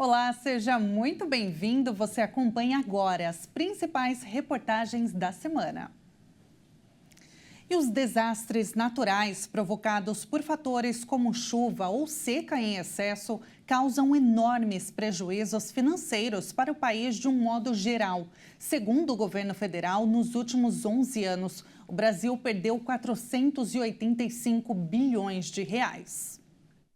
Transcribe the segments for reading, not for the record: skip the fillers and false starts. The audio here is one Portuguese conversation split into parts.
Olá, seja muito bem-vindo. Você acompanha agora as principais reportagens da semana. E os desastres naturais provocados por fatores como chuva ou seca em excesso causam enormes prejuízos financeiros para o país de um modo geral. Segundo o governo federal, nos últimos 11 anos, o Brasil perdeu 485 bilhões de reais.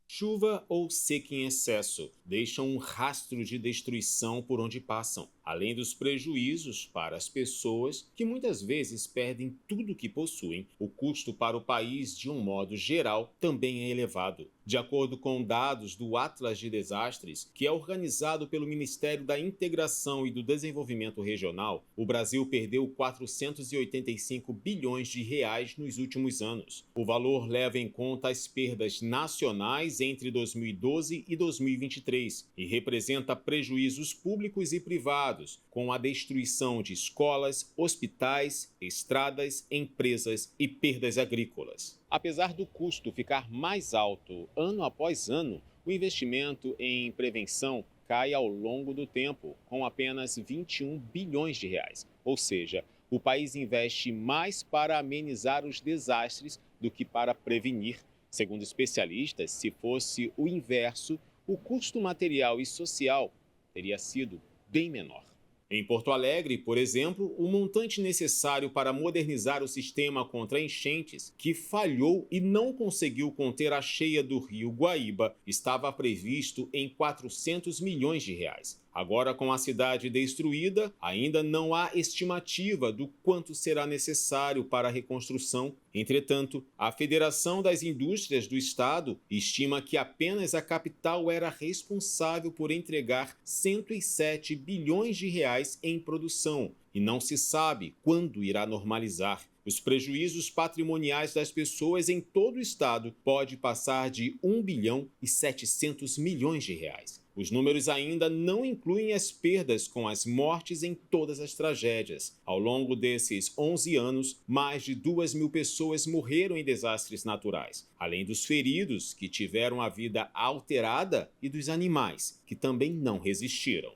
Chuva ou seca em excesso deixam um rastro de destruição por onde passam, além dos prejuízos para as pessoas que muitas vezes perdem tudo o que possuem. O custo para o país, de um modo geral, também é elevado. De acordo com dados do Atlas de Desastres, que é organizado pelo Ministério da Integração e do Desenvolvimento Regional, o Brasil perdeu 485 bilhões de reais nos últimos anos. O valor leva em conta as perdas nacionais entre 2012 e 2023 e representa prejuízos públicos e privados, com a destruição de escolas, hospitais, estradas, empresas e perdas agrícolas. Apesar do custo ficar mais alto ano após ano, o investimento em prevenção cai ao longo do tempo, com apenas 21 bilhões de reais. Ou seja, o país investe mais para amenizar os desastres do que para prevenir. Segundo especialistas, se fosse o inverso, o custo material e social teria sido bem menor. Em Porto Alegre, por exemplo, o montante necessário para modernizar o sistema contra enchentes, que falhou e não conseguiu conter a cheia do rio Guaíba, estava previsto em 400 milhões de reais. Agora, com a cidade destruída, ainda não há estimativa do quanto será necessário para a reconstrução. Entretanto, a Federação das Indústrias do Estado estima que apenas a capital era responsável por entregar 107 bilhões de reais em produção, e não se sabe quando irá normalizar. Os prejuízos patrimoniais das pessoas em todo o estado pode passar de 1 bilhão e 700 milhões de reais. Os números ainda não incluem as perdas com as mortes em todas as tragédias. Ao longo desses 11 anos, mais de 2.000 pessoas morreram em desastres naturais, além dos feridos, que tiveram a vida alterada, e dos animais, que também não resistiram.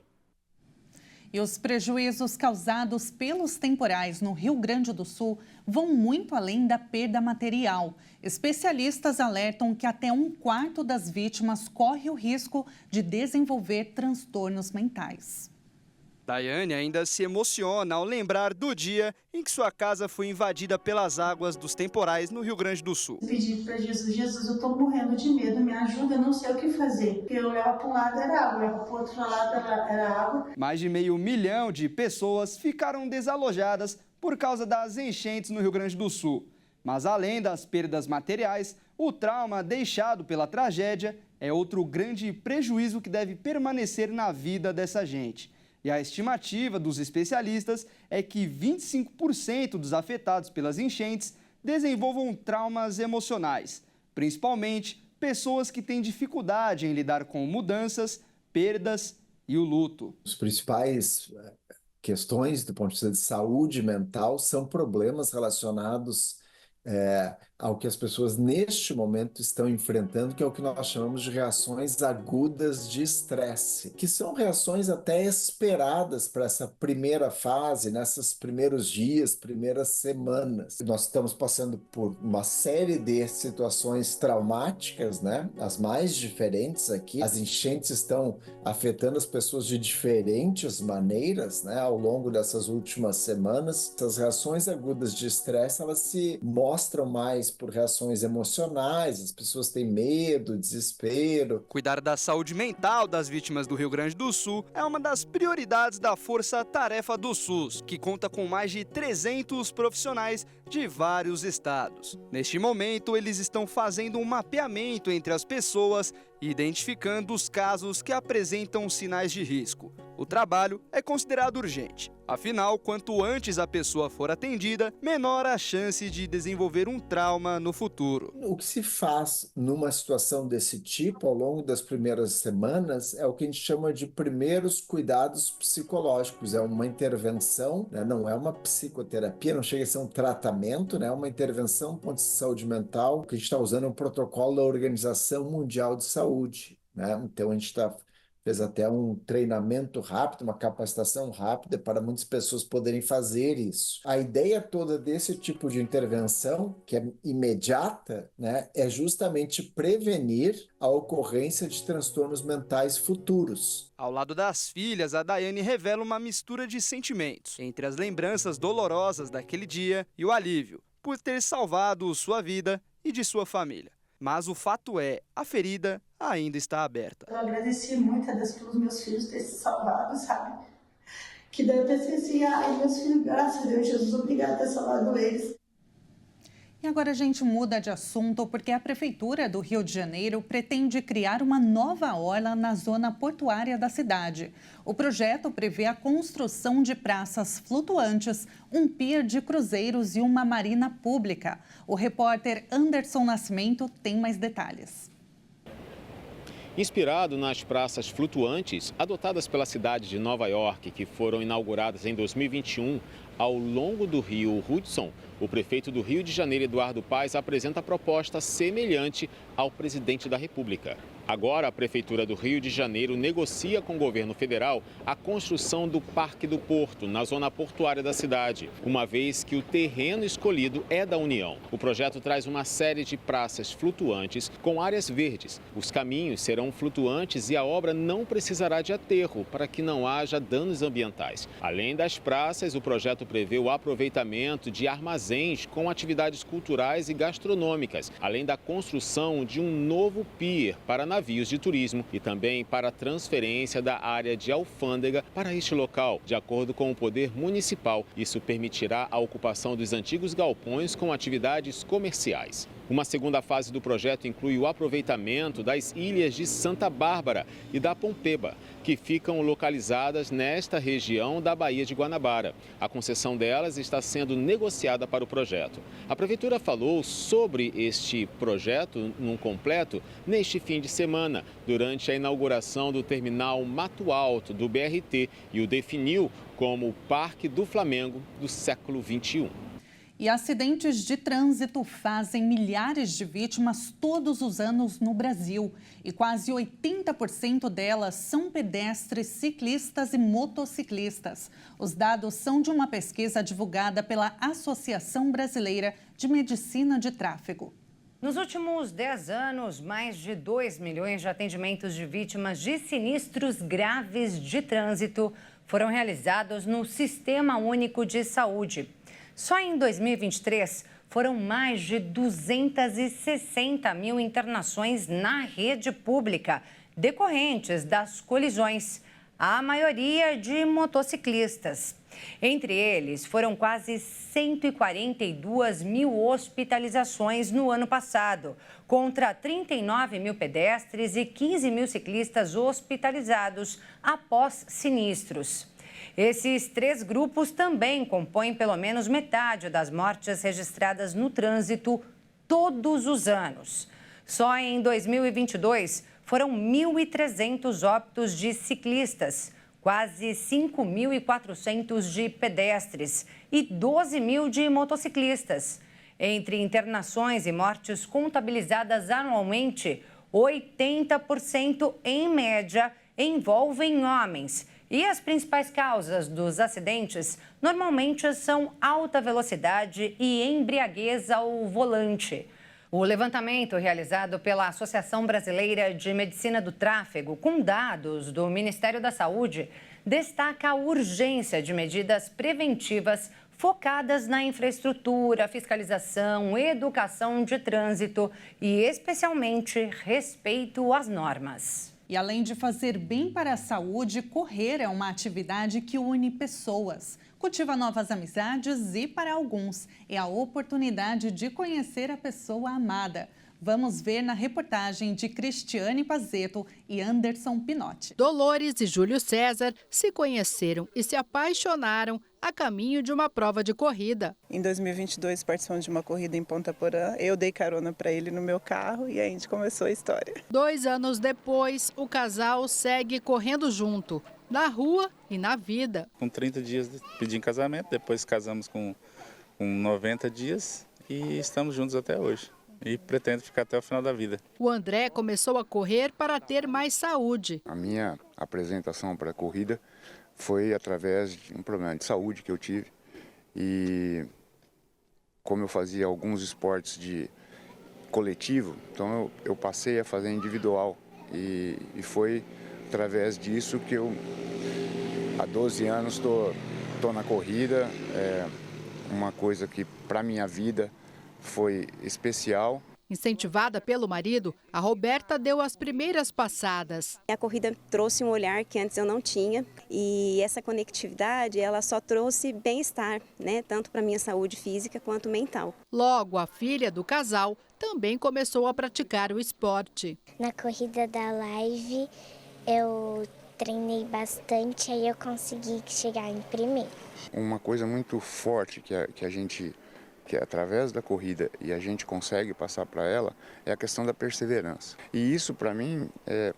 E os prejuízos causados pelos temporais no Rio Grande do Sul vão muito além da perda material. Especialistas alertam que até um quarto das vítimas corre o risco de desenvolver transtornos mentais. Daiane ainda se emociona ao lembrar do dia em que sua casa foi invadida pelas águas dos temporais no Rio Grande do Sul. Pedi para Jesus, Jesus, eu estou morrendo de medo, me ajuda, eu não sei o que fazer. Porque eu olhava para um lado era água, eu olhava para o outro lado era água. Mais de 500 mil de pessoas ficaram desalojadas por causa das enchentes no Rio Grande do Sul. Mas além das perdas materiais, o trauma deixado pela tragédia é outro grande prejuízo que deve permanecer na vida dessa gente. E a estimativa dos especialistas é que 25% dos afetados pelas enchentes desenvolvam traumas emocionais, principalmente pessoas que têm dificuldade em lidar com mudanças, perdas e o luto. Os principais questões do ponto de vista de saúde mental são problemas relacionados ao que as pessoas neste momento estão enfrentando, que é o que nós chamamos de reações agudas de estresse, que são reações até esperadas para essa primeira fase, nesses primeiros dias, primeiras semanas. Nós estamos passando por uma série de situações traumáticas, né? As mais diferentes aqui. As enchentes estão afetando as pessoas de diferentes maneiras, né? Ao longo dessas últimas semanas. Essas reações agudas de estresse, elas se mostram mais por reações emocionais, as pessoas têm medo, desespero. Cuidar da saúde mental das vítimas do Rio Grande do Sul é uma das prioridades da Força Tarefa do SUS, que conta com mais de 300 profissionais de vários estados. Neste momento, eles estão fazendo um mapeamento entre as pessoas e identificando os casos que apresentam sinais de risco. O trabalho é considerado urgente. Afinal, quanto antes a pessoa for atendida, menor a chance de desenvolver um trauma no futuro. O que se faz numa situação desse tipo, ao longo das primeiras semanas, é o que a gente chama de primeiros cuidados psicológicos. É uma intervenção, né? Não é uma psicoterapia, não chega a ser um tratamento, né? É uma intervenção do ponto de vista de saúde mental, que a gente está usando um protocolo da Organização Mundial de Saúde, né? Então a gente está fez até um treinamento rápido, uma capacitação rápida para muitas pessoas poderem fazer isso. A ideia toda desse tipo de intervenção, que é imediata, né, é justamente prevenir a ocorrência de transtornos mentais futuros. Ao lado das filhas, a Daiane revela uma mistura de sentimentos entre as lembranças dolorosas daquele dia e o alívio por ter salvado sua vida e de sua família. Mas o fato é, a ferida ainda está aberta. Eu agradeci muito a Deus pelos meus filhos terem se salvado, sabe? Que daí eu pensei assim, ai, meus filhos, graças a Deus, Jesus, obrigado por ter salvado eles. E agora a gente muda de assunto porque a Prefeitura do Rio de Janeiro pretende criar uma nova orla na zona portuária da cidade. O projeto prevê a construção de praças flutuantes, um pier de cruzeiros e uma marina pública. O repórter Anderson Nascimento tem mais detalhes. Inspirado nas praças flutuantes adotadas pela cidade de Nova York, que foram inauguradas em 2021 ao longo do rio Hudson, o prefeito do Rio de Janeiro, Eduardo Paes, apresenta a proposta semelhante ao presidente da República. Agora, a Prefeitura do Rio de Janeiro negocia com o governo federal a construção do Parque do Porto, na zona portuária da cidade, uma vez que o terreno escolhido é da União. O projeto traz uma série de praças flutuantes com áreas verdes. Os caminhos serão flutuantes e a obra não precisará de aterro para que não haja danos ambientais. Além das praças, o projeto prevê o aproveitamento de armazéns com atividades culturais e gastronômicas, além da construção de um novo pier para navios de turismo e também para a transferência da área de alfândega para este local. De acordo com o poder municipal, isso permitirá a ocupação dos antigos galpões com atividades comerciais. Uma segunda fase do projeto inclui o aproveitamento das ilhas de Santa Bárbara e da Pompeba, que ficam localizadas nesta região da Baía de Guanabara. A concessão delas está sendo negociada para o projeto. A Prefeitura falou sobre este projeto num completo neste fim de semana, durante a inauguração do terminal Mato Alto do BRT, e o definiu como o Parque do Flamengo do século XXI. E acidentes de trânsito fazem milhares de vítimas todos os anos no Brasil. E quase 80% delas são pedestres, ciclistas e motociclistas. Os dados são de uma pesquisa divulgada pela Associação Brasileira de Medicina de Tráfego. Nos últimos 10 anos, mais de 2 milhões de atendimentos de vítimas de sinistros graves de trânsito foram realizados no Sistema Único de Saúde. Só em 2023, foram mais de 260 mil internações na rede pública, decorrentes das colisões, a maioria de motociclistas. Entre eles, foram quase 142 mil hospitalizações no ano passado, contra 39 mil pedestres e 15 mil ciclistas hospitalizados após sinistros. Esses três grupos também compõem pelo menos metade das mortes registradas no trânsito todos os anos. Só em 2022, foram 1.300 óbitos de ciclistas, quase 5.400 de pedestres e 12 mil de motociclistas. Entre internações e mortes contabilizadas anualmente, 80% em média envolvem homens. E as principais causas dos acidentes normalmente são alta velocidade e embriaguez ao volante. O levantamento realizado pela Associação Brasileira de Medicina do Tráfego, com dados do Ministério da Saúde, destaca a urgência de medidas preventivas focadas na infraestrutura, fiscalização, educação de trânsito e, especialmente, respeito às normas. E além de fazer bem para a saúde, correr é uma atividade que une pessoas, cultiva novas amizades e, para alguns, é a oportunidade de conhecer a pessoa amada. Vamos ver na reportagem de Cristiane Pazeto e Anderson Pinotti. Dolores e Júlio César se conheceram e se apaixonaram a caminho de uma prova de corrida. Em 2022, participamos de uma corrida em Ponta Porã. Eu dei carona para ele no meu carro e aí a gente começou a história. 2 anos depois, o casal segue correndo junto, na rua e na vida. Com 30 dias pedi em casamento, depois casamos com 90 dias e estamos juntos até hoje. e pretendo ficar até o final da vida. O André começou a correr para ter mais saúde. A minha apresentação para a corrida foi através de um problema de saúde que eu tive. E como eu fazia alguns esportes de coletivo, então eu passei a fazer individual. E foi através disso que eu, há 12 anos, estou na corrida. É uma coisa que para a minha vida foi especial. Incentivada pelo marido, a Roberta deu as primeiras passadas. A corrida trouxe um olhar que antes eu não tinha e essa conectividade ela só trouxe bem-estar, né? Tanto para a minha saúde física quanto mental. Logo, a filha do casal também começou a praticar o esporte. Na corrida da Live eu treinei bastante, aí eu consegui chegar em primeiro. Uma coisa muito forte que é através da corrida e a gente consegue passar para ela, é a questão da perseverança. E isso para mim é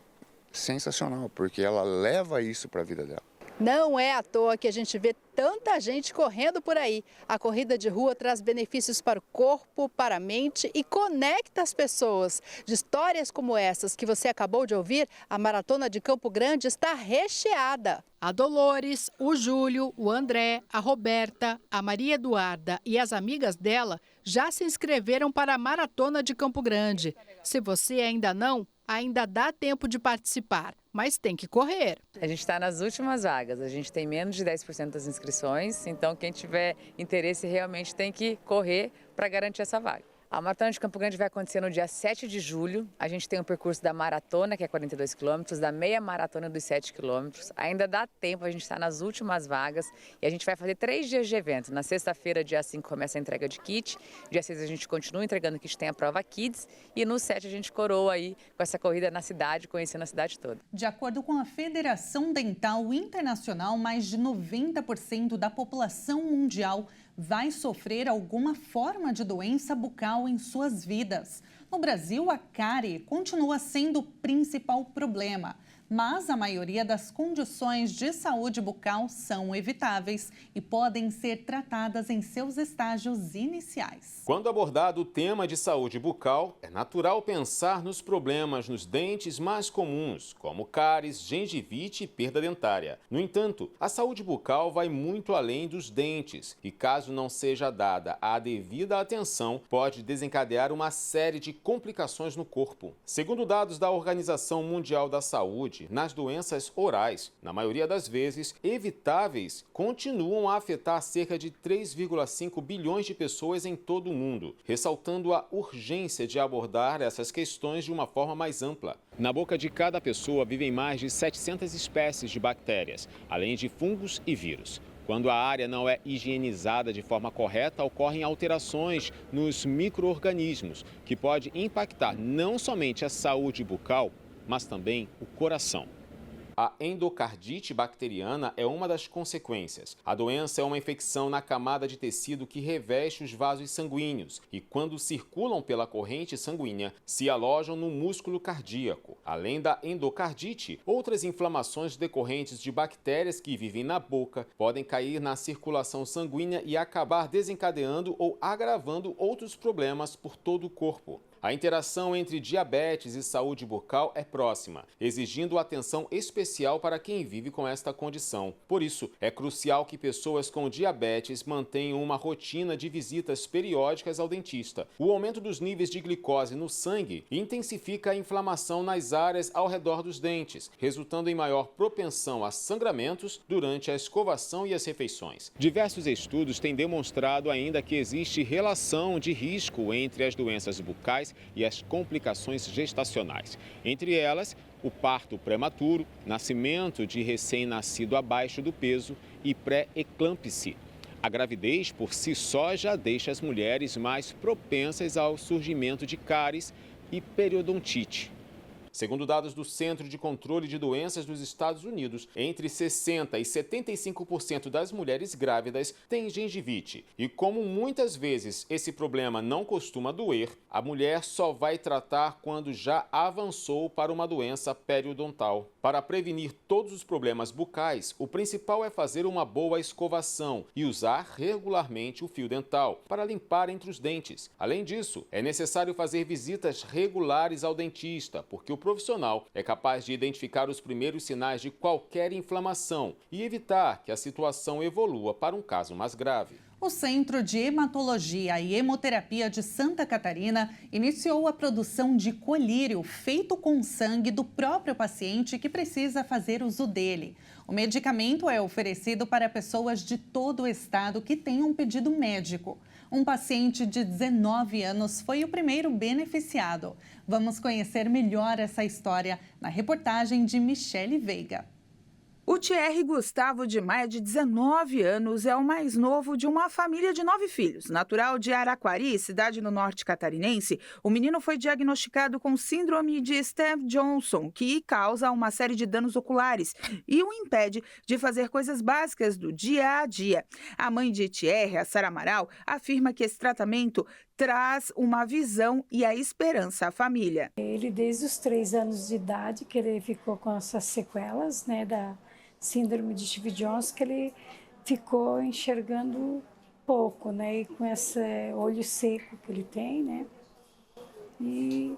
sensacional, porque ela leva isso para a vida dela. Não é à toa que a gente vê tanta gente correndo por aí. A corrida de rua traz benefícios para o corpo, para a mente e conecta as pessoas. De histórias como essas que você acabou de ouvir, a Maratona de Campo Grande está recheada. A Dolores, o Júlio, o André, a Roberta, a Maria Eduarda e as amigas dela já se inscreveram para a Maratona de Campo Grande. Se você ainda não, ainda dá tempo de participar, mas tem que correr. A gente está nas últimas vagas, a gente tem menos de 10% das inscrições, então quem tiver interesse realmente tem que correr para garantir essa vaga. A Maratona de Campo Grande vai acontecer no dia 7 de julho. A gente tem um percurso da maratona, que é 42 quilômetros, da meia maratona dos 7 quilômetros. Ainda dá tempo, a gente está nas últimas vagas e a gente vai fazer 3 dias de evento. Na sexta-feira, dia 5, começa a entrega de kit. Dia 6 a gente continua entregando kit, tem a prova Kids. E no 7 a gente coroa aí com essa corrida na cidade, conhecendo a cidade toda. De acordo com a Federação Dental Internacional, mais de 90% da população mundial vai sofrer alguma forma de doença bucal em suas vidas. No Brasil, a cárie continua sendo o principal problema, mas a maioria das condições de saúde bucal são evitáveis e podem ser tratadas em seus estágios iniciais. Quando abordado o tema de saúde bucal, é natural pensar nos problemas nos dentes mais comuns, como cáries, gengivite e perda dentária. No entanto, a saúde bucal vai muito além dos dentes e, caso não seja dada a devida atenção, pode desencadear uma série de complicações no corpo. Segundo dados da Organização Mundial da Saúde, nas doenças orais, na maioria das vezes evitáveis, continuam a afetar cerca de 3,5 bilhões de pessoas em todo o mundo, ressaltando a urgência de abordar essas questões de uma forma mais ampla. Na boca de cada pessoa vivem mais de 700 espécies de bactérias, além de fungos e vírus. Quando a área não é higienizada de forma correta, ocorrem alterações nos micro-organismos, que pode impactar não somente a saúde bucal, mas também o coração. A endocardite bacteriana é uma das consequências. A doença é uma infecção na camada de tecido que reveste os vasos sanguíneos e, quando circulam pela corrente sanguínea, se alojam no músculo cardíaco. Além da endocardite, outras inflamações decorrentes de bactérias que vivem na boca podem cair na circulação sanguínea e acabar desencadeando ou agravando outros problemas por todo o corpo. A interação entre diabetes e saúde bucal é próxima, exigindo atenção especial para quem vive com esta condição. Por isso, é crucial que pessoas com diabetes mantenham uma rotina de visitas periódicas ao dentista. O aumento dos níveis de glicose no sangue intensifica a inflamação nas áreas ao redor dos dentes, resultando em maior propensão a sangramentos durante a escovação e as refeições. Diversos estudos têm demonstrado ainda que existe relação de risco entre as doenças bucais e as complicações gestacionais. Entre elas, o parto prematuro, nascimento de recém-nascido abaixo do peso e pré-eclâmpsia. A gravidez, por si só, já deixa as mulheres mais propensas ao surgimento de cáries e periodontite. Segundo dados do Centro de Controle de Doenças dos Estados Unidos, entre 60% e 75% das mulheres grávidas têm gengivite. E como muitas vezes esse problema não costuma doer, a mulher só vai tratar quando já avançou para uma doença periodontal. Para prevenir todos os problemas bucais, o principal é fazer uma boa escovação e usar regularmente o fio dental para limpar entre os dentes. Além disso, é necessário fazer visitas regulares ao dentista, porque o profissional é capaz de identificar os primeiros sinais de qualquer inflamação e evitar que a situação evolua para um caso mais grave. O Centro de Hematologia e Hemoterapia de Santa Catarina iniciou a produção de colírio feito com sangue do próprio paciente que precisa fazer uso dele. O medicamento é oferecido para pessoas de todo o estado que tenham pedido médico. Um paciente de 19 anos foi o primeiro beneficiado. Vamos conhecer melhor essa história na reportagem de Michele Veiga. O Thierry Gustavo de Maia, de 19 anos, é o mais novo de uma família de 9 filhos. Natural de Araquari, cidade no norte catarinense, o menino foi diagnosticado com síndrome de Stevens-Johnson, que causa uma série de danos oculares e o impede de fazer coisas básicas do dia a dia. A mãe de Thierry, a Sara Amaral, afirma que esse tratamento traz uma visão e a esperança à família. Ele, desde os 3 anos de idade, que ele ficou com essas sequelas, da síndrome de Stevens-Johnson, que ele ficou enxergando pouco, e com esse olho seco que ele tem, e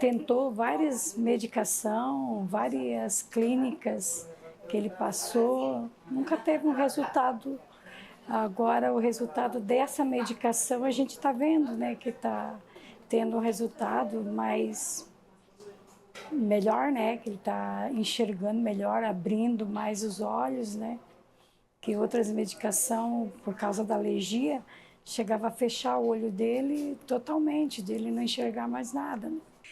tentou várias medicações, várias clínicas que ele passou, nunca teve um resultado. Agora, o resultado dessa medicação, a gente está vendo, que está tendo um resultado mais melhor, que ele está enxergando melhor, abrindo mais os olhos, que outras medicações, por causa da alergia, chegava a fechar o olho dele totalmente, dele não enxergar mais nada.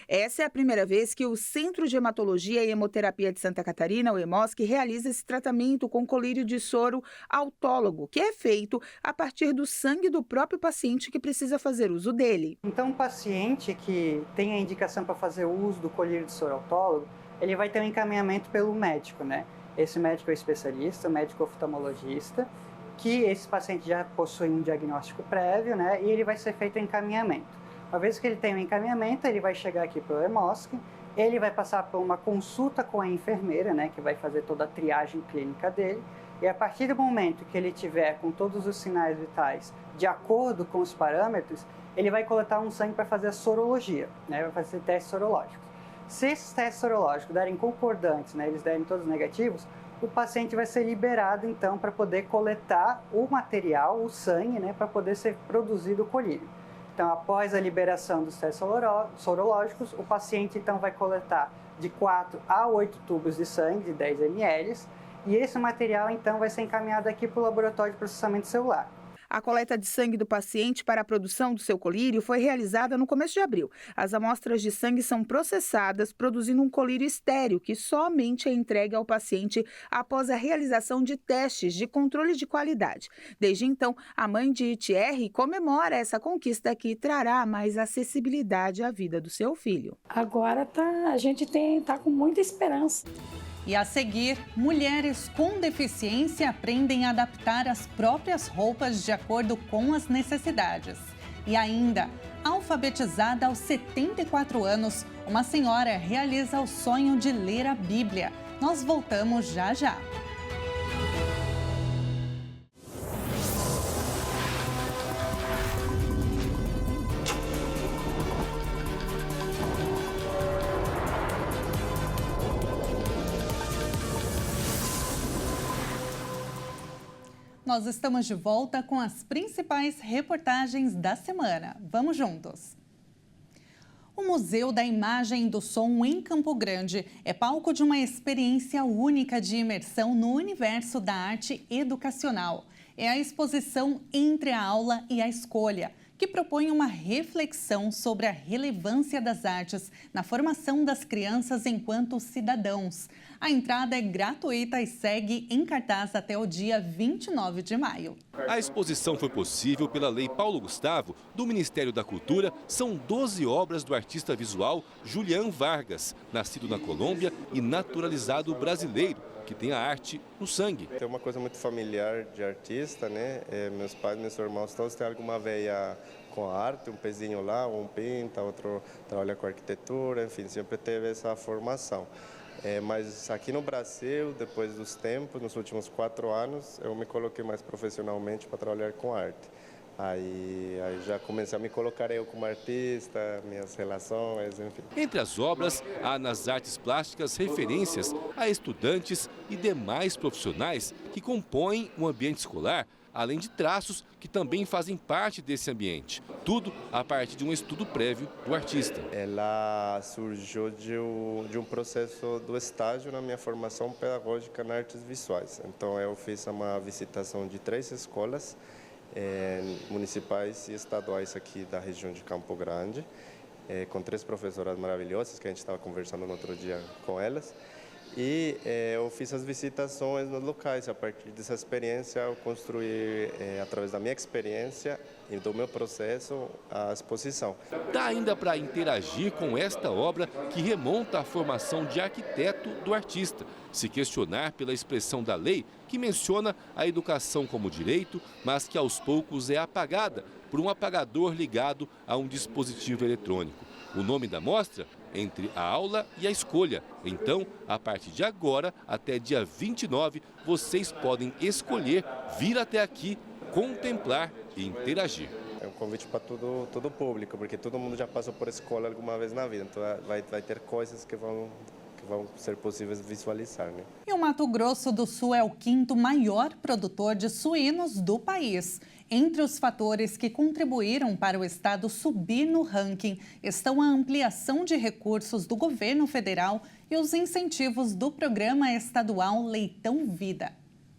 Essa é a primeira vez que o Centro de Hematologia e Hemoterapia de Santa Catarina, o EMOSC, realiza esse tratamento com colírio de soro autólogo, que é feito a partir do sangue do próprio paciente que precisa fazer uso dele. Então, o paciente que tem a indicação para fazer uso do colírio de soro autólogo, ele vai ter um encaminhamento pelo médico, Esse médico é especialista, o médico oftalmologista, que esse paciente já possui um diagnóstico prévio, e ele vai ser feito o encaminhamento. Uma vez que ele tem um encaminhamento, ele vai chegar aqui para o EMOSC, ele vai passar por uma consulta com a enfermeira, que vai fazer toda a triagem clínica dele, e a partir do momento que ele tiver com todos os sinais vitais de acordo com os parâmetros, ele vai coletar um sangue para fazer a sorologia, vai fazer testes sorológicos. Se esses testes sorológicos derem concordantes, eles derem todos negativos, o paciente vai ser liberado, então, para poder coletar o material, o sangue, para poder ser produzido o colírio. Então, após a liberação dos testes sorológicos, o paciente então vai coletar de 4 a 8 tubos de sangue de 10 ml e esse material então vai ser encaminhado aqui para o laboratório de processamento celular. A coleta de sangue do paciente para a produção do seu colírio foi realizada no começo de abril. As amostras de sangue são processadas, produzindo um colírio estéril, que somente é entregue ao paciente após a realização de testes de controle de qualidade. Desde então, a mãe de Thierry comemora essa conquista que trará mais acessibilidade à vida do seu filho. Agora a gente está com muita esperança. E a seguir, mulheres com deficiência aprendem a adaptar as próprias roupas de acordo com as necessidades. E ainda, alfabetizada aos 74 anos, uma senhora realiza o sonho de ler a Bíblia. Nós voltamos já já. Nós estamos de volta com as principais reportagens da semana. Vamos juntos! O Museu da Imagem e do Som em Campo Grande é palco de uma experiência única de imersão no universo da arte educacional. É a exposição Entre a Aula e a Escolha, que propõe uma reflexão sobre a relevância das artes na formação das crianças enquanto cidadãos. A entrada é gratuita e segue em cartaz até o dia 29 de maio. A exposição foi possível pela Lei Paulo Gustavo, do Ministério da Cultura. São 12 obras do artista visual Julián Vargas, nascido na Colômbia e naturalizado brasileiro, que tem a arte no sangue. Tem uma coisa muito familiar de artista, né? Meus pais, meus irmãos, todos têm alguma veia com a arte, um pezinho lá, um pinta, outro trabalha com arquitetura, enfim, sempre teve essa formação. Mas aqui no Brasil, depois dos tempos, nos últimos 4 anos, eu me coloquei mais profissionalmente para trabalhar com arte. Aí já comecei a me colocar eu como artista, minhas relações, enfim. Entre as obras, há nas artes plásticas referências a estudantes e demais profissionais que compõem o ambiente escolar, além de traços que também fazem parte desse ambiente. Tudo a partir de um estudo prévio do artista. Ela surgiu de um processo do estágio na minha formação pedagógica nas artes visuais. Então eu fiz uma visitação de 3 escolas municipais e estaduais aqui da região de Campo Grande, com 3 professoras maravilhosas que a gente estava conversando no outro dia com elas. E eu fiz as visitações nos locais. A partir dessa experiência, eu construí, através da minha experiência e do meu processo, a exposição. Dá ainda para interagir com esta obra que remonta à formação de arquiteto do artista, se questionar pela expressão da lei que menciona a educação como direito, mas que aos poucos é apagada por um apagador ligado a um dispositivo eletrônico. O nome da mostra? Entre a aula e a escolha. Então, a partir de agora, até dia 29, vocês podem escolher vir até aqui, contemplar e interagir. É um convite para todo o público, porque todo mundo já passou por escola alguma vez na vida. Então, vai ter coisas que vão ser possíveis visualizar, né? E o Mato Grosso do Sul é o 5º maior produtor de suínos do país. Entre os fatores que contribuíram para o estado subir no ranking estão a ampliação de recursos do governo federal e os incentivos do programa estadual Leitão Vida.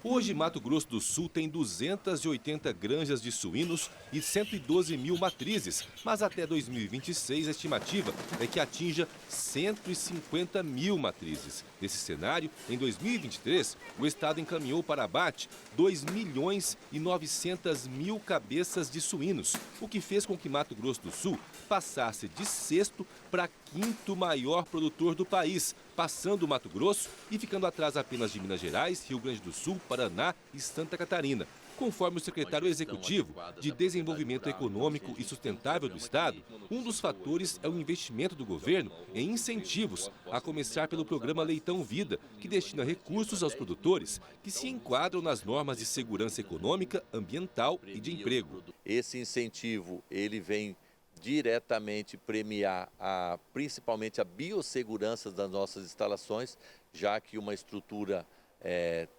Hoje, Mato Grosso do Sul tem 280 granjas de suínos e 112 mil matrizes, mas até 2026 a estimativa é que atinja 150 mil matrizes. Nesse cenário, em 2023, o estado encaminhou para abate 2.900.000 cabeças de suínos, o que fez com que Mato Grosso do Sul passasse de 6º para 5º maior produtor do país, passando o Mato Grosso e ficando atrás apenas de Minas Gerais, Rio Grande do Sul, Paraná e Santa Catarina. Conforme o secretário executivo de Desenvolvimento Econômico e Sustentável do Estado, um dos fatores é o investimento do governo em incentivos, a começar pelo programa Leitão Vida, que destina recursos aos produtores que se enquadram nas normas de segurança econômica, ambiental e de emprego. Esse incentivo, ele vem diretamente premiar principalmente a biossegurança das nossas instalações, já que uma estrutura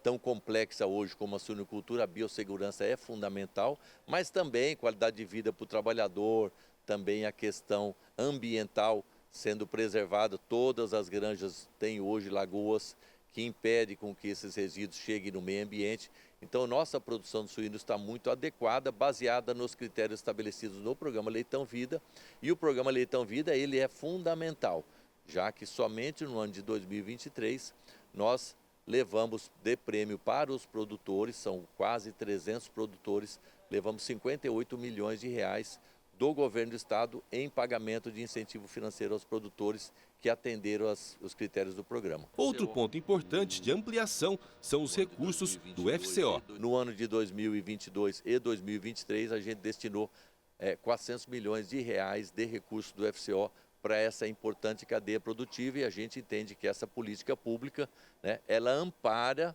tão complexa hoje como a suinocultura, a biossegurança é fundamental, mas também qualidade de vida para o trabalhador, também a questão ambiental sendo preservada. Todas as granjas têm hoje lagoas que impedem com que esses resíduos cheguem no meio ambiente. Então, nossa produção de suínos está muito adequada, baseada nos critérios estabelecidos no programa Leitão Vida. E o programa Leitão Vida, ele é fundamental, já que somente no ano de 2023 nós levamos de prêmio para os produtores, são quase 300 produtores, levamos 58 milhões de reais do governo do estado em pagamento de incentivo financeiro aos produtores que atenderam os critérios do programa. Outro ponto importante de ampliação são os recursos do FCO. No ano de 2022 e 2023, a gente destinou 400 milhões de reais de recursos do FCO para essa importante cadeia produtiva, e a gente entende que essa política pública, né, ela ampara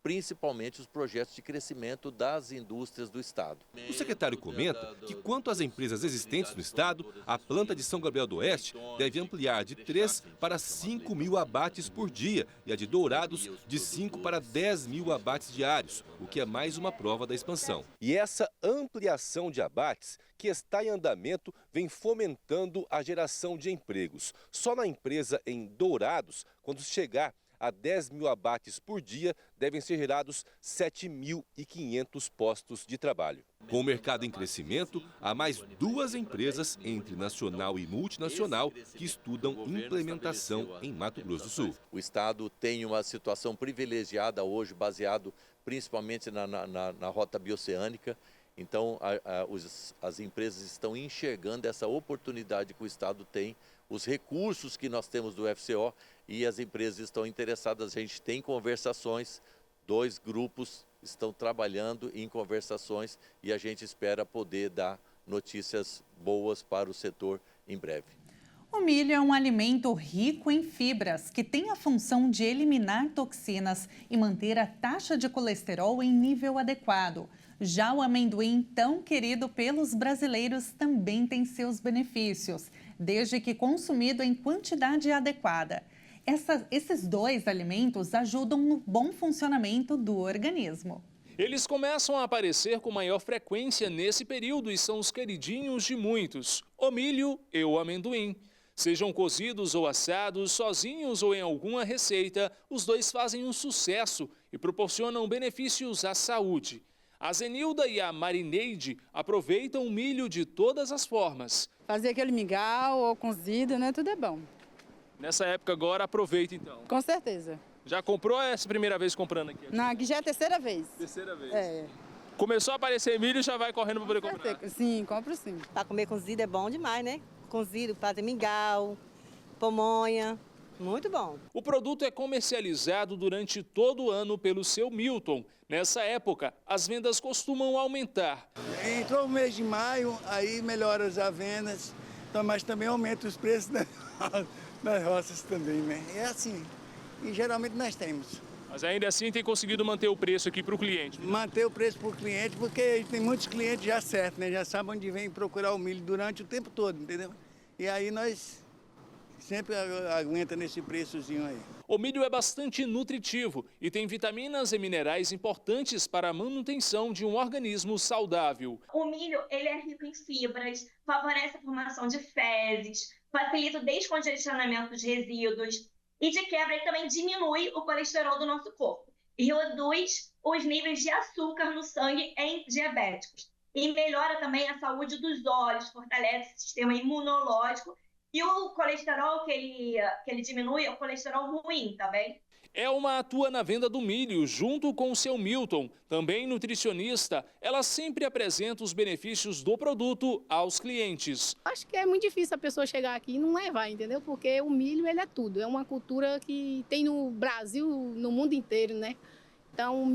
principalmente os projetos de crescimento das indústrias do estado. O secretário comenta que, quanto às empresas existentes no estado, a planta de São Gabriel do Oeste deve ampliar de 3 para 5 mil abates por dia e a de Dourados de 5 para 10 mil abates diários, o que é mais uma prova da expansão. E essa ampliação de abates que está em andamento vem fomentando a geração de empregos. Só na empresa em Dourados, quando chegar a 10 mil abates por dia, devem ser gerados 7.500 postos de trabalho. Com o mercado em crescimento, há mais 2 empresas, entre nacional e multinacional, que estudam implementação em Mato Grosso do Sul. O Estado tem uma situação privilegiada hoje, baseado principalmente na rota bioceânica. Então, as empresas estão enxergando essa oportunidade que o Estado tem, os recursos que nós temos do FCO, e as empresas estão interessadas. A gente tem conversações, 2 grupos estão trabalhando em conversações e a gente espera poder dar notícias boas para o setor em breve. O milho é um alimento rico em fibras que tem a função de eliminar toxinas e manter a taxa de colesterol em nível adequado. Já o amendoim, tão querido pelos brasileiros, também tem seus benefícios, desde que consumido em quantidade adequada. Esses 2 alimentos ajudam no bom funcionamento do organismo. Eles começam a aparecer com maior frequência nesse período e são os queridinhos de muitos, o milho e o amendoim. Sejam cozidos ou assados, sozinhos ou em alguma receita, os 2 fazem um sucesso e proporcionam benefícios à saúde. A Zenilda e a Marineide aproveitam o milho de todas as formas. Fazer aquele mingau ou cozido, né? Tudo é bom. Nessa época agora, aproveita então. Com certeza. Já comprou ou é essa primeira vez comprando aqui? Não, aqui já é a 3ª vez. Terceira vez? É. Começou a aparecer milho, já vai correndo para poder comprar? Sim, compro sim. Para comer cozido é bom demais, né? Cozido, fazer mingau, pamonha, muito bom. O produto é comercializado durante todo o ano pelo seu Milton. Nessa época, as vendas costumam aumentar. Entrou o mês de maio, aí melhora as vendas, mas também aumenta os preços das roças também, né? É assim, e geralmente nós temos. Mas ainda assim tem conseguido manter o preço aqui para o cliente? Manter o preço para o cliente, porque tem muitos clientes já certos, né? Já sabem onde vem procurar o milho durante o tempo todo, entendeu? E aí nós sempre aguenta nesse preçozinho aí. O milho é bastante nutritivo e tem vitaminas e minerais importantes para a manutenção de um organismo saudável. O milho, ele é rico em fibras, favorece a formação de fezes, facilita o descongestionamento dos resíduos e, de quebra, ele também diminui o colesterol do nosso corpo e reduz os níveis de açúcar no sangue em diabéticos. E melhora também a saúde dos olhos, fortalece o sistema imunológico. E o colesterol que ele diminui é o colesterol ruim, tá bem? Elma atua na venda do milho junto com o seu Milton. Também nutricionista, ela sempre apresenta os benefícios do produto aos clientes. Acho que é muito difícil a pessoa chegar aqui e não levar, entendeu? Porque o milho, ele é tudo. É uma cultura que tem no Brasil, no mundo inteiro, né? Então, o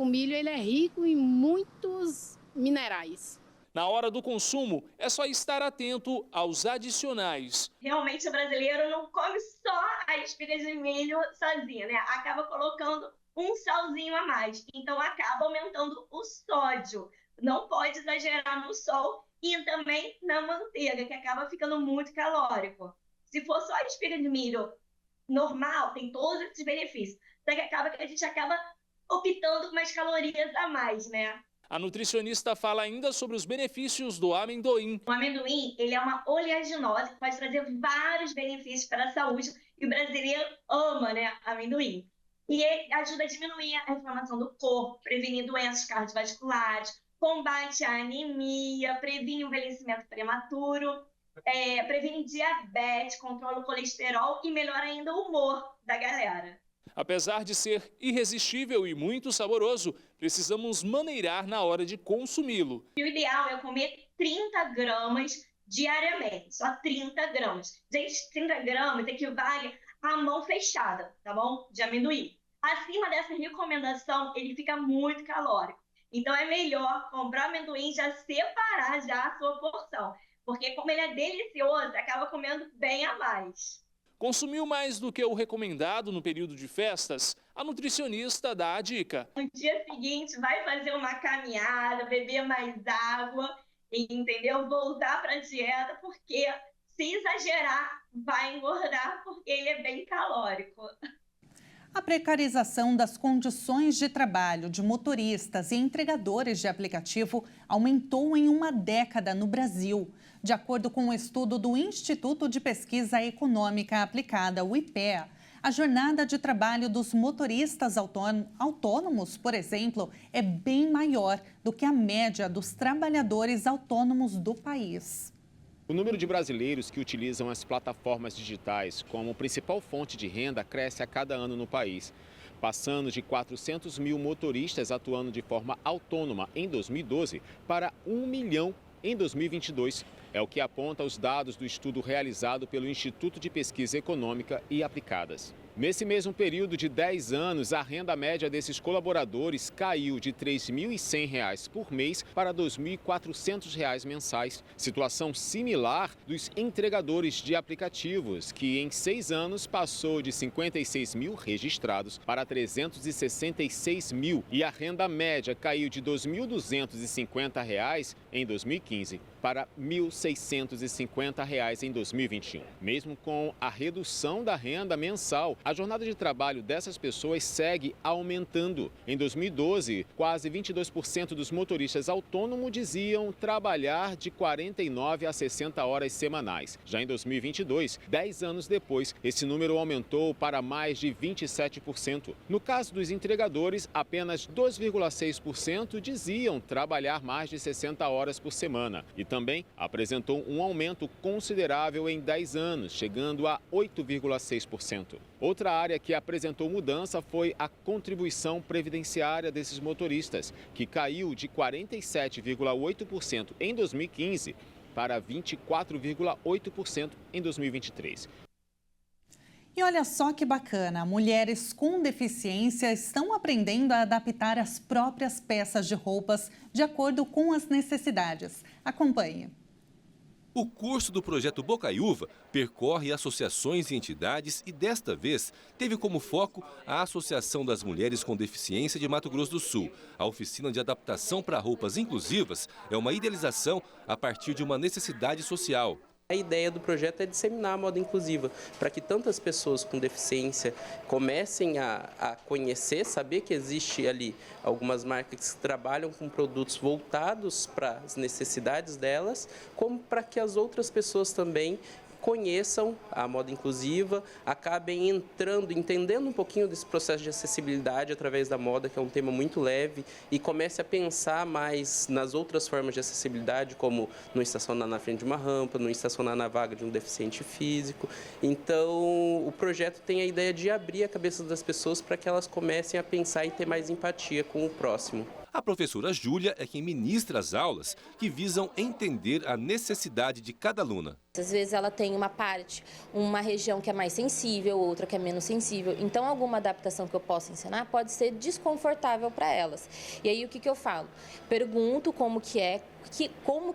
milho ele é rico em muitos minerais. Na hora do consumo, é só estar atento aos adicionais. Realmente o brasileiro não come só a espiga de milho sozinha, né? Acaba colocando um salzinho a mais. Então acaba aumentando o sódio. Não pode exagerar no sal e também na manteiga, que acaba ficando muito calórico. Se for só a espiga de milho normal, tem todos esses benefícios. Só que acaba que a gente acaba optando por umas calorias a mais, né? A nutricionista fala ainda sobre os benefícios do amendoim. O amendoim, ele é uma oleaginose que pode trazer vários benefícios para a saúde e o brasileiro ama, né, amendoim. E ele ajuda a diminuir a inflamação do corpo, prevenir doenças cardiovasculares, combate a anemia, previne o envelhecimento prematuro, previne diabetes, controla o colesterol e melhora ainda o humor da galera. Apesar de ser irresistível e muito saboroso, precisamos maneirar na hora de consumi-lo. O ideal é comer 30 gramas diariamente, só 30 gramas. Gente, 30 gramas equivale a mão fechada, tá bom? De amendoim. Acima dessa recomendação, ele fica muito calórico. Então é melhor comprar amendoim e já separar já a sua porção. Porque como ele é delicioso, acaba comendo bem a mais. Consumiu mais do que o recomendado no período de festas? A nutricionista dá a dica. No dia seguinte, vai fazer uma caminhada, beber mais água, entendeu? Voltar para a dieta, porque se exagerar, vai engordar, porque ele é bem calórico. A precarização das condições de trabalho de motoristas e entregadores de aplicativo aumentou em uma década no Brasil. De acordo com um estudo do Instituto de Pesquisa Econômica Aplicada, o IPEA, A jornada de trabalho dos motoristas autônomos, por exemplo, é bem maior do que a média dos trabalhadores autônomos do país. O número de brasileiros que utilizam as plataformas digitais como principal fonte de renda cresce a cada ano no país, passando de 400 mil motoristas atuando de forma autônoma em 2012 para 1 milhão em 2022. É o que aponta os dados do estudo realizado pelo Instituto de Pesquisa Econômica e Aplicadas. Nesse mesmo período de 10 anos, a renda média desses colaboradores caiu de R$ 3.100 por mês para R$ 2.400 mensais. Situação similar dos entregadores de aplicativos, que em 6 anos passou de 56 mil registrados para 366 mil. E a renda média caiu de R$ 2.250 em 2015 para R$ 1.650 em 2021. Mesmo com a redução da renda mensal, a jornada de trabalho dessas pessoas segue aumentando. Em 2012, quase 22% dos motoristas autônomos diziam trabalhar de 49 a 60 horas semanais. Já em 2022, 10 anos depois, esse número aumentou para mais de 27%. No caso dos entregadores, apenas 2,6% diziam trabalhar mais de 60 horas por semana. E também apresentou um aumento considerável em 10 anos, chegando a 8,6%. Outra área que apresentou mudança foi a contribuição previdenciária desses motoristas, que caiu de 47,8% em 2015 para 24,8% em 2023. E olha só que bacana, mulheres com deficiência estão aprendendo a adaptar as próprias peças de roupas de acordo com as necessidades. Acompanhe. O curso do projeto Bocaiúva percorre associações e entidades e, desta vez, teve como foco a Associação das Mulheres com Deficiência de Mato Grosso do Sul. A oficina de adaptação para roupas inclusivas é uma idealização a partir de uma necessidade social. A ideia do projeto é disseminar a moda inclusiva, para que tantas pessoas com deficiência comecem a conhecer, saber que existe ali algumas marcas que trabalham com produtos voltados para as necessidades delas, como para que as outras pessoas também conheçam a moda inclusiva, acabem entrando, entendendo um pouquinho desse processo de acessibilidade através da moda, que é um tema muito leve, e comece a pensar mais nas outras formas de acessibilidade, como não estacionar na frente de uma rampa, não estacionar na vaga de um deficiente físico. Então, o projeto tem a ideia de abrir a cabeça das pessoas para que elas comecem a pensar e ter mais empatia com o próximo. A professora Júlia é quem ministra as aulas que visam entender a necessidade de cada aluna. Às vezes ela tem uma região que é mais sensível, outra que é menos sensível. Então, alguma adaptação que eu possa ensinar pode ser desconfortável para elas. E aí, o que eu falo? Pergunto como que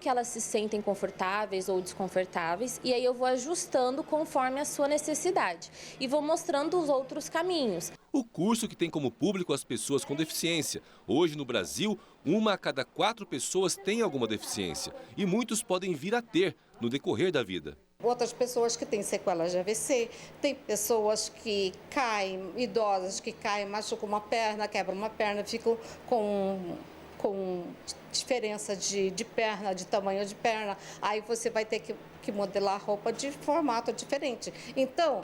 elas se sentem confortáveis ou desconfortáveis, e aí eu vou ajustando conforme a sua necessidade e vou mostrando os outros caminhos. O curso, que tem como público as pessoas com deficiência. Hoje no Brasil, 1 a cada 4 pessoas tem alguma deficiência e muitos podem vir a ter no decorrer da vida. Outras pessoas que têm sequelas de AVC, tem pessoas que caem, idosas que caem, machucam uma perna, quebram uma perna, ficam com diferença de perna, de tamanho de perna, aí você vai ter que modelar a roupa de formato diferente. Então,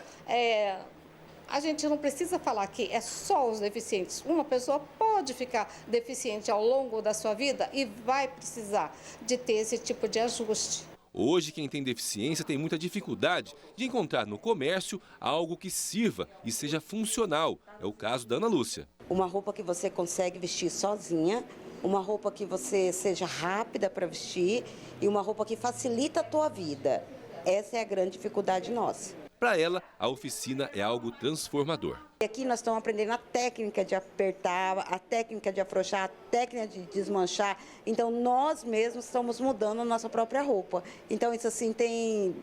a gente não precisa falar que é só os deficientes. Uma pessoa pode ficar deficiente ao longo da sua vida e vai precisar de ter esse tipo de ajuste. Hoje, quem tem deficiência tem muita dificuldade de encontrar no comércio algo que sirva e seja funcional. É o caso da Ana Lúcia. Uma roupa que você consegue vestir sozinha, uma roupa que você seja rápida para vestir e uma roupa que facilita a tua vida. Essa é a grande dificuldade nossa. Para ela, a oficina é algo transformador. Aqui nós estamos aprendendo a técnica de apertar, a técnica de afrouxar, a técnica de desmanchar. Então, nós mesmos estamos mudando a nossa própria roupa. Então, isso assim tem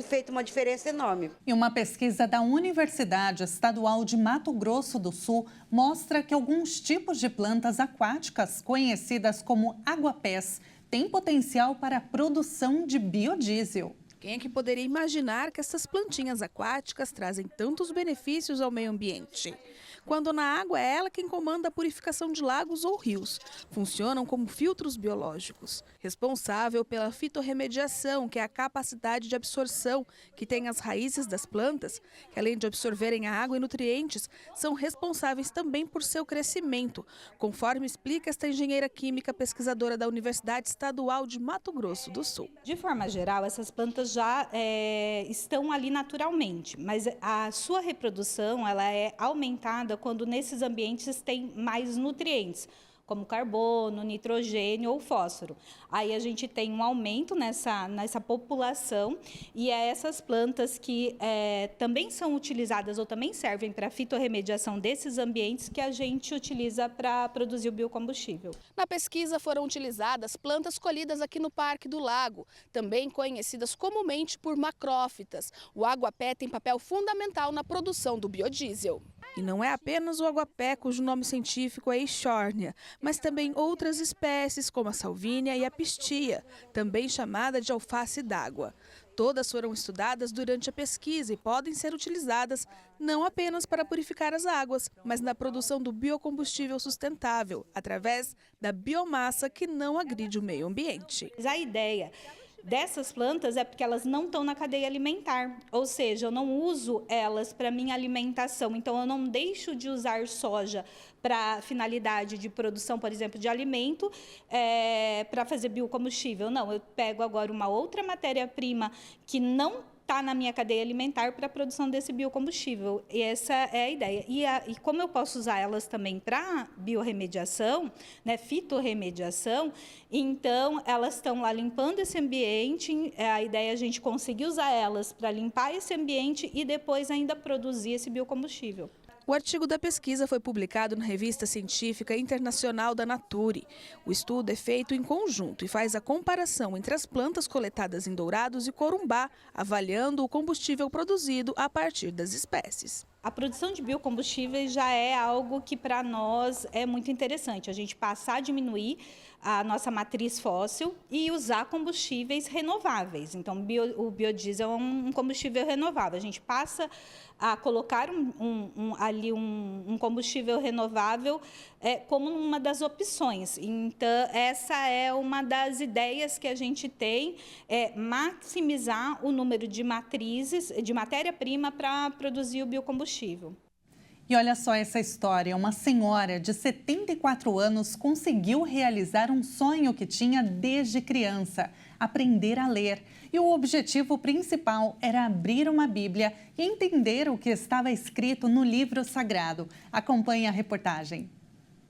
feito uma diferença enorme. E uma pesquisa da Universidade Estadual de Mato Grosso do Sul mostra que alguns tipos de plantas aquáticas, conhecidas como aguapés, têm potencial para a produção de biodiesel. Quem é que poderia imaginar que essas plantinhas aquáticas trazem tantos benefícios ao meio ambiente? Quando na água é ela quem comanda a purificação de lagos ou rios. Funcionam como filtros biológicos. Responsável pela fitorremediação, que é a capacidade de absorção que tem as raízes das plantas, que além de absorverem a água e nutrientes, são responsáveis também por seu crescimento, conforme explica esta engenheira química pesquisadora da Universidade Estadual de Mato Grosso do Sul. De forma geral, essas plantas já estão ali naturalmente, mas a sua reprodução ela é aumentada quando nesses ambientes tem mais nutrientes, como carbono, nitrogênio ou fósforo. Aí a gente tem um aumento nessa população e é essas plantas que também são utilizadas ou também servem para a fitorremediação desses ambientes que a gente utiliza para produzir o biocombustível. Na pesquisa foram utilizadas plantas colhidas aqui no Parque do Lago, também conhecidas comumente por macrófitas. O aguapé tem papel fundamental na produção do biodiesel. E não é apenas o aguapé, cujo nome científico é Eichhornia, mas também outras espécies, como a salvínia e a pistia, também chamada de alface d'água. Todas foram estudadas durante a pesquisa e podem ser utilizadas não apenas para purificar as águas, mas na produção do biocombustível sustentável, através da biomassa que não agride o meio ambiente. A ideia dessas plantas é porque elas não estão na cadeia alimentar, ou seja, eu não uso elas para minha alimentação, então eu não deixo de usar soja para finalidade de produção, por exemplo, de alimento, para fazer biocombustível. Não, eu pego agora uma outra matéria-prima que não está na minha cadeia alimentar para a produção desse biocombustível. E essa é a ideia. E como eu posso usar elas também para biorremediação, né, fitorremediação, então elas estão lá limpando esse ambiente, a ideia é a gente conseguir usar elas para limpar esse ambiente e depois ainda produzir esse biocombustível. O artigo da pesquisa foi publicado na revista científica internacional da Nature. O estudo é feito em conjunto e faz a comparação entre as plantas coletadas em Dourados e Corumbá, avaliando o combustível produzido a partir das espécies. A produção de biocombustíveis já é algo que para nós é muito interessante. A gente passar a diminuir a nossa matriz fóssil e usar combustíveis renováveis. Então, o biodiesel é um combustível renovável. A gente passa a colocar um combustível renovável como uma das opções. Então, essa é uma das ideias que a gente tem, maximizar o número de matrizes, de matéria-prima para produzir o biocombustível. E olha só essa história, uma senhora de 74 anos conseguiu realizar um sonho que tinha desde criança, aprender a ler. E o objetivo principal era abrir uma Bíblia e entender o que estava escrito no livro sagrado. Acompanhe a reportagem.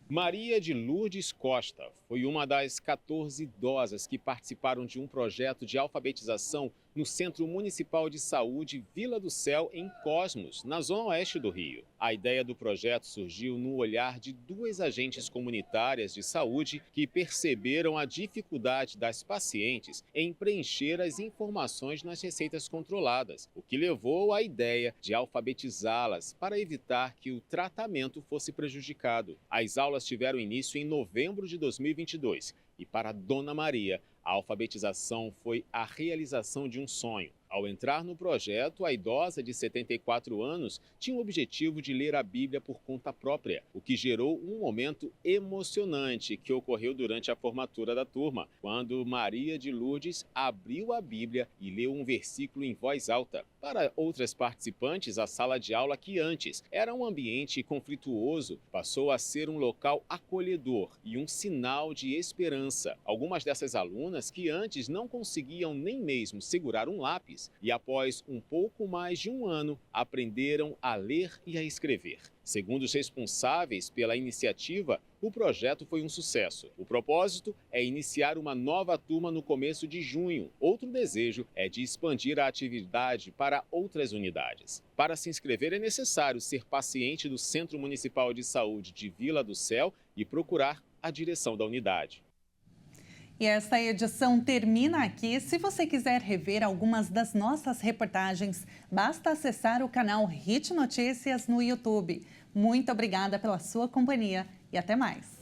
Maria de Lourdes Costa foi uma das 14 idosas que participaram de um projeto de alfabetização no Centro Municipal de Saúde Vila do Céu, em Cosmos, na zona oeste do Rio. A ideia do projeto surgiu no olhar de duas agentes comunitárias de saúde que perceberam a dificuldade das pacientes em preencher as informações nas receitas controladas, o que levou à ideia de alfabetizá-las para evitar que o tratamento fosse prejudicado. As aulas tiveram início em novembro de 2022 e para Dona Maria, a alfabetização foi a realização de um sonho. Ao entrar no projeto, a idosa de 74 anos tinha o objetivo de ler a Bíblia por conta própria, o que gerou um momento emocionante que ocorreu durante a formatura da turma, quando Maria de Lourdes abriu a Bíblia e leu um versículo em voz alta. Para outras participantes, a sala de aula, que antes era um ambiente conflituoso, passou a ser um local acolhedor e um sinal de esperança. Algumas dessas alunas, que antes não conseguiam nem mesmo segurar um lápis, e após um pouco mais de um ano, aprenderam a ler e a escrever. Segundo os responsáveis pela iniciativa, o projeto foi um sucesso. O propósito é iniciar uma nova turma no começo de junho. Outro desejo é de expandir a atividade para outras unidades. Para se inscrever é necessário ser paciente do Centro Municipal de Saúde de Vila do Céu e procurar a direção da unidade. E esta edição termina aqui. Se você quiser rever algumas das nossas reportagens, basta acessar o canal Hit Notícias no YouTube. Muito obrigada pela sua companhia e até mais.